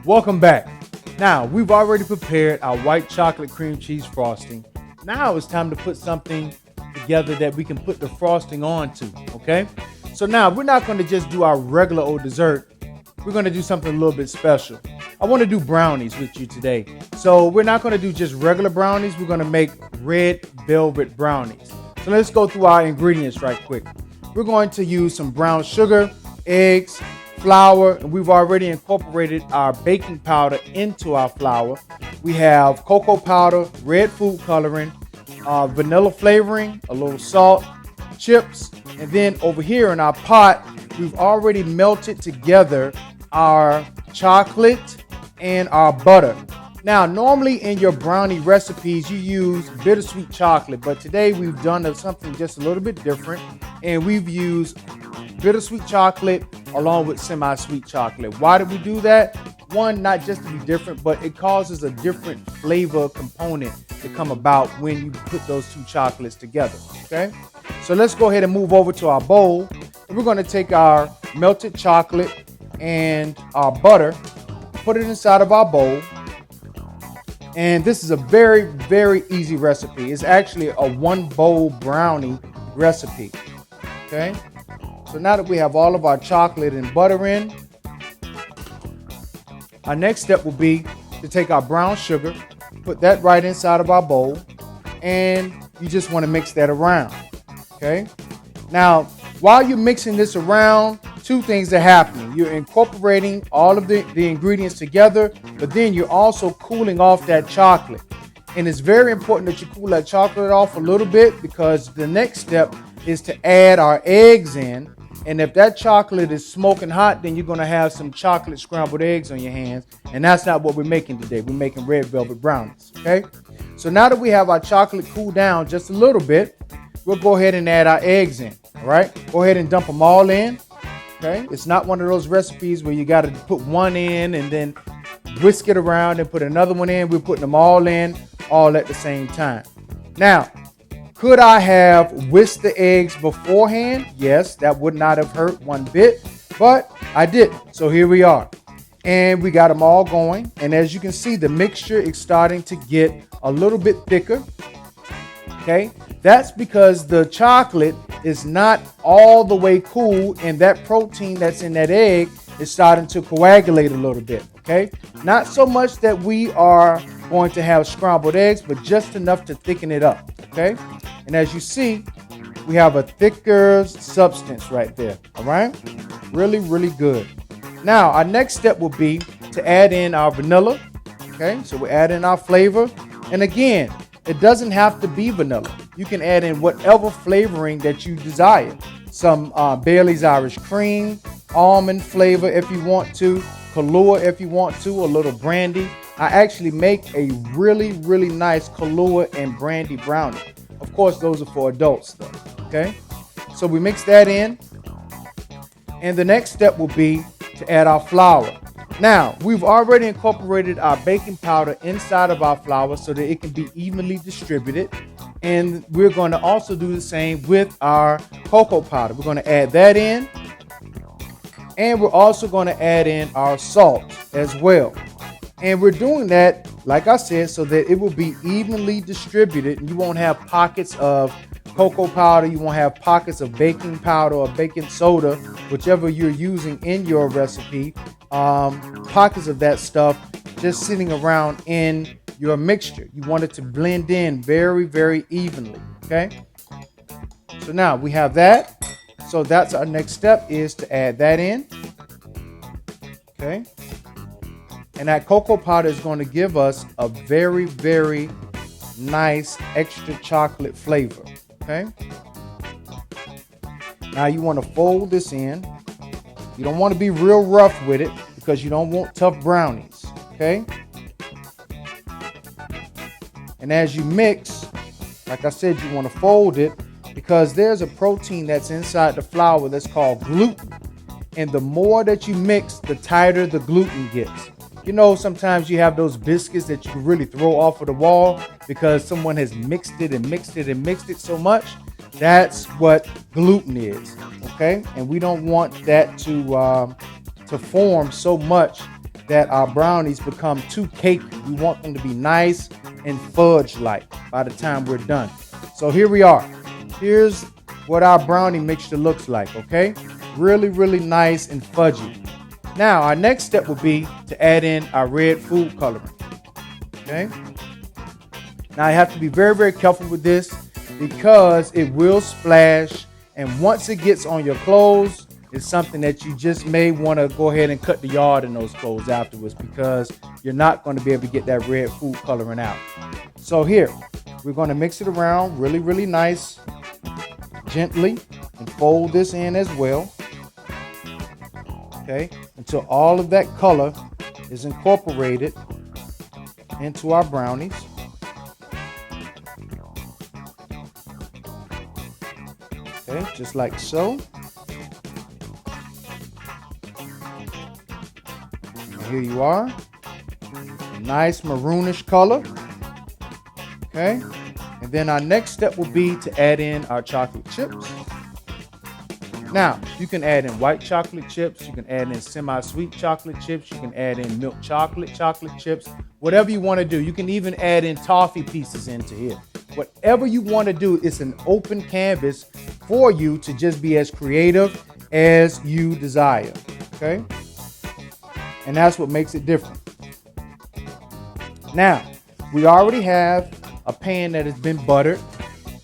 Welcome back. Now, we've already prepared our white chocolate cream cheese frosting. Now it's time to put something together that we can put the frosting onto, okay? So now we're not going to just do our regular old dessert. We're going to do something a little bit special. I want to do brownies with you today. So we're not going to do just regular brownies. We're going to make red velvet brownies. So let's go through our ingredients right quick. We're going to use some brown sugar, eggs, flour, and we've already incorporated our baking powder into our flour. We have cocoa powder, red food coloring, vanilla flavoring, a little salt, chips, and then over here in our pot, we've already melted together our chocolate and our butter. Now, normally in your brownie recipes, you use bittersweet chocolate, but today we've done something just a little bit different, and we've used bittersweet chocolate along with semi-sweet chocolate. Why did we do that? One, not just to be different, but it causes a different flavor component to come about when you put those two chocolates together, okay? So let's go ahead and move over to our bowl. And we're going to take our melted chocolate and our butter, put it inside of our bowl. And this is a very, very easy recipe. It's actually a one bowl brownie recipe, okay? So now that we have all of our chocolate and butter in, our next step will be to take our brown sugar, put that right inside of our bowl, and you just want to mix that around, okay? Now, while you're mixing this around, two things are happening. You're incorporating all of the ingredients together, but then you're also cooling off that chocolate. And it's very important that you cool that chocolate off a little bit, because the next step is to add our eggs in. And if that chocolate is smoking hot, then you're going to have some chocolate scrambled eggs on your hands. And that's not what we're making today. We're making red velvet brownies, okay? So now that we have our chocolate cooled down just a little bit, we'll go ahead and add our eggs in, all right? Go ahead and dump them all in, okay? It's not one of those recipes where you got to put one in and then whisk it around and put another one in. We're putting them all in all at the same time. Now, could I have whisked the eggs beforehand? Yes, that would not have hurt one bit, but I didn't. So here we are. And we got them all going. And as you can see, the mixture is starting to get a little bit thicker. Okay, that's because the chocolate is not all the way cool, and that protein that's in that egg is starting to coagulate a little bit. Okay, not so much that we are going to have scrambled eggs, but just enough to thicken it up. Okay, and as you see, we have a thicker substance right there. All right, really, really good. Now, our next step will be to add in our vanilla. Okay, so we add in our flavor, and again, it doesn't have to be vanilla. You can add in whatever flavoring that you desire. Some Bailey's Irish Cream, almond flavor if you want to, Kahlua if you want to, a little brandy. I actually make a really, really nice Kahlua and brandy brownie. Of course, those are for adults though, okay? So we mix that in. And the next step will be to add our flour. Now, we've already incorporated our baking powder inside of our flour so that it can be evenly distributed. And we're going to also do the same with our cocoa powder. We're going to add that in. And we're also going to add in our salt as well. And we're doing that, like I said, so that it will be evenly distributed and you won't have pockets of cocoa powder, you won't have pockets of baking powder or baking soda, whichever you're using in your recipe, pockets of that stuff just sitting around in your mixture. You want it to blend in very, very evenly, okay? So now we have that. So that's our next step, is to add that in, okay? And that cocoa powder is going to give us a very, very nice extra chocolate flavor, okay? Now you want to fold this in. You don't want to be real rough with it because you don't want tough brownies, okay? And as you mix, like I said, you want to fold it because there's a protein that's inside the flour that's called gluten. And the more that you mix, the tighter the gluten gets. You know, sometimes you have those biscuits that you can really throw off of the wall because someone has mixed it and mixed it and mixed it so much. That's what gluten is, okay? And we don't want that to form so much that our brownies become too cakey. We want them to be nice and fudge-like by the time we're done. So here we are. Here's what our brownie mixture looks like, okay? Really, really nice and fudgy. Now, our next step will be to add in our red food coloring, okay? Now, you have to be very, very careful with this because it will splash, and once it gets on your clothes, it's something that you just may want to go ahead and cut the yard in those clothes afterwards because you're not going to be able to get that red food coloring out. So here, we're going to mix it around really, really nice, gently, and fold this in as well, okay, until all of that color is incorporated into our brownies. Okay, just like so. And here you are. A nice maroonish color. Okay. And then our next step will be to add in our chocolate chips. Now, you can add in white chocolate chips. You can add in semi-sweet chocolate chips. You can add in milk chocolate chips. Whatever you want to do. You can even add in toffee pieces into here. Whatever you want to do, it's an open canvas for you to just be as creative as you desire, okay? And that's what makes it different. Now, we already have a pan that has been buttered.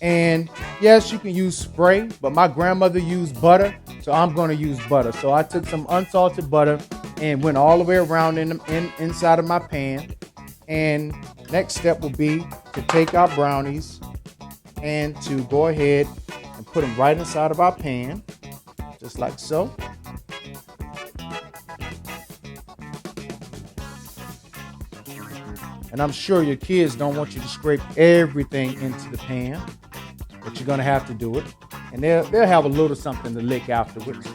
And yes, you can use spray, but my grandmother used butter, so I'm going to use butter. So I took some unsalted butter and went all the way around inside of my pan. And next step will be to take our brownies and to go ahead and put them right inside of our pan, just like so. And I'm sure your kids don't want you to scrape everything into the pan, but you're gonna have to do it. And they'll have a little something to lick afterwards.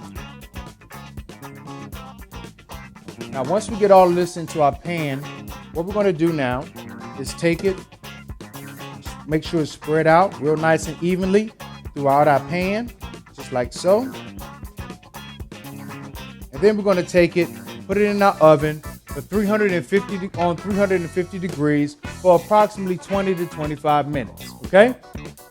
Now, once we get all of this into our pan, what we're gonna do now is take it, make sure it's spread out real nice and evenly throughout our pan, just like so. And then we're gonna take it, put it in our oven for 350 degrees for approximately 20 to 25 minutes, okay?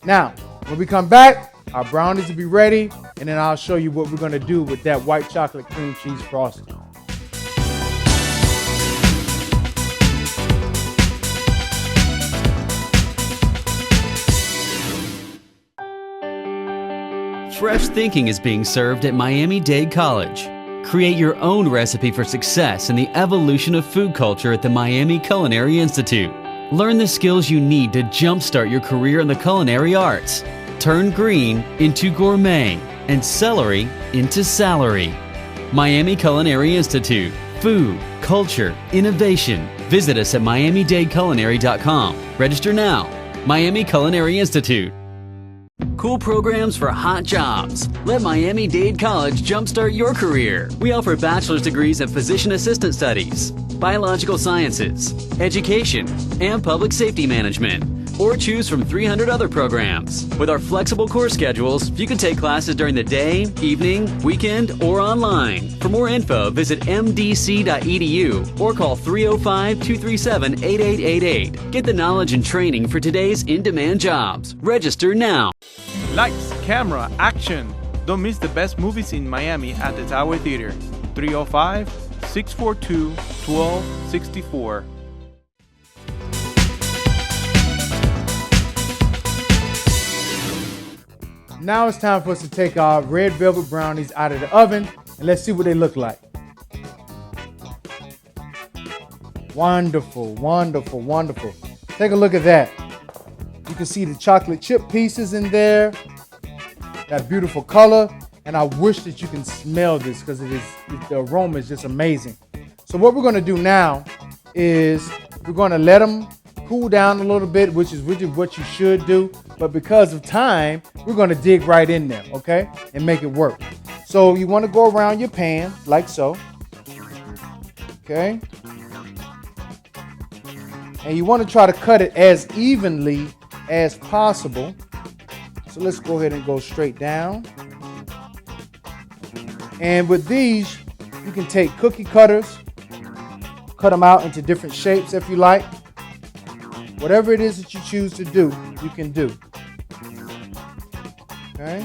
Now, when we come back, our brownies will be ready, and then I'll show you what we're gonna do with that white chocolate cream cheese frosting. Fresh thinking is being served at Miami-Dade College. Create your own recipe for success in the evolution of food culture at the Miami Culinary Institute. Learn the skills you need to jumpstart your career in the culinary arts. Turn green into gourmet and celery into salary. Miami Culinary Institute. Food, culture, innovation. Visit us at miamidadeculinary.com. Register now. Miami Culinary Institute. Cool programs for hot jobs. Let Miami-Dade College jumpstart your career. We offer bachelor's degrees in physician assistant studies, biological sciences, education, and public safety management. Or choose from 300 other programs. With our flexible course schedules, you can take classes during the day, evening, weekend, or online. For more info, visit mdc.edu or call 305-237-8888. Get the knowledge and training for today's in-demand jobs. Register now. Lights, camera, action. Don't miss the best movies in Miami at the Tower Theater. 305-642-1264. Now it's time for us to take our red velvet brownies out of the oven and let's see what they look like. Wonderful, wonderful, wonderful. Take a look at that. You can see the chocolate chip pieces in there. That beautiful color. And I wish that you can smell this because the aroma is just amazing. So what we're going to do now is we're going to let them cool down a little bit, which is what you should do. But because of time, we're going to dig right in there, okay, and make it work. So you want to go around your pan like so, okay, and you want to try to cut it as evenly as possible. So let's go ahead and go straight down. And with these, you can take cookie cutters cut them out into different shapes if you like. Whatever it is that you choose to do, you can do. Okay?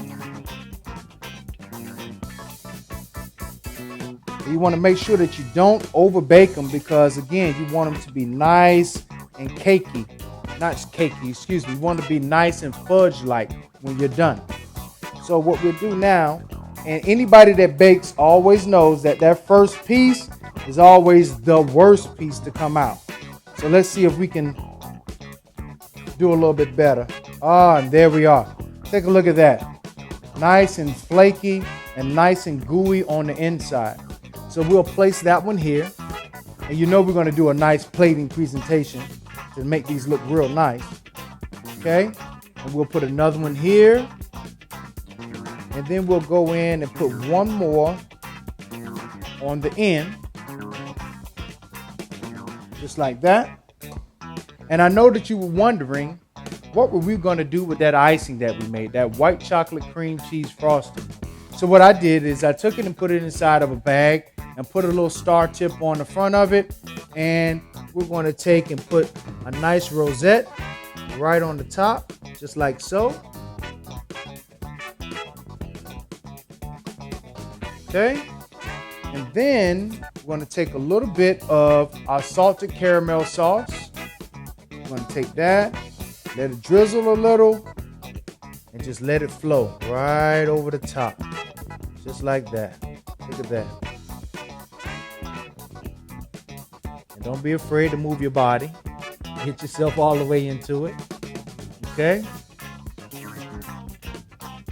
You want to make sure that you don't over bake them because, again, you want them to be nice and cakey. Not cakey, excuse me. You want to be nice and fudge-like when you're done. So what we'll do now, and anybody that bakes always knows that that first piece is always the worst piece to come out. So let's see if we can do a little bit better. And there we are. Take a look at that. Nice and flaky and nice and gooey on the inside. So we'll place that one here. And you know we're going to do a nice plating presentation to make these look real nice. Okay? And we'll put another one here. And then we'll go in and put one more on the end. Just like that. And I know that you were wondering, what were we going to do with that icing that we made, that white chocolate cream cheese frosting? So what I did is I took it and put it inside of a bag and put a little star tip on the front of it. And we're going to take and put a nice rosette right on the top, just like so. Okay. And then we're going to take a little bit of our salted caramel sauce. We're going to take that, let it drizzle a little, and just let it flow right over the top. Just like that. Look at that. And don't be afraid to move your body. Get yourself all the way into it. Okay?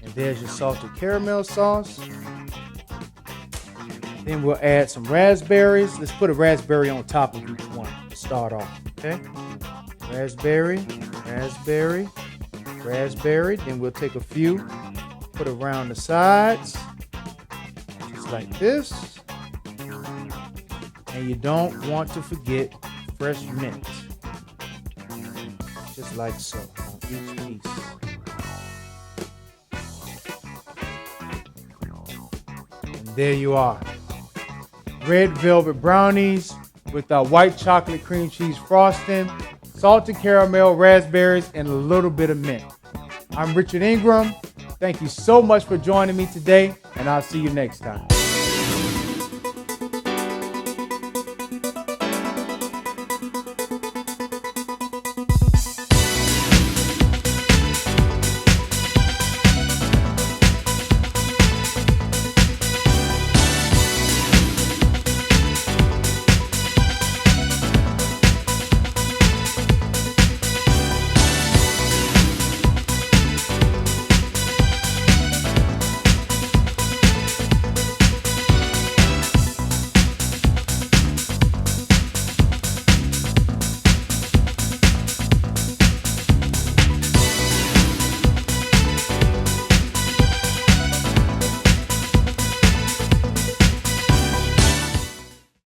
And there's your salted caramel sauce. Then we'll add some raspberries. Let's put a raspberry on top of each one to start off. Okay? Raspberry, raspberry, raspberry. Then we'll take a few, put around the sides, just like this. And you don't want to forget fresh mint, just like so on each piece. And there you are. Red velvet brownies with our white chocolate cream cheese frosting, salted caramel, raspberries, and a little bit of mint. I'm Richard Ingraham. Thank you so much for joining me today, and I'll see you next time.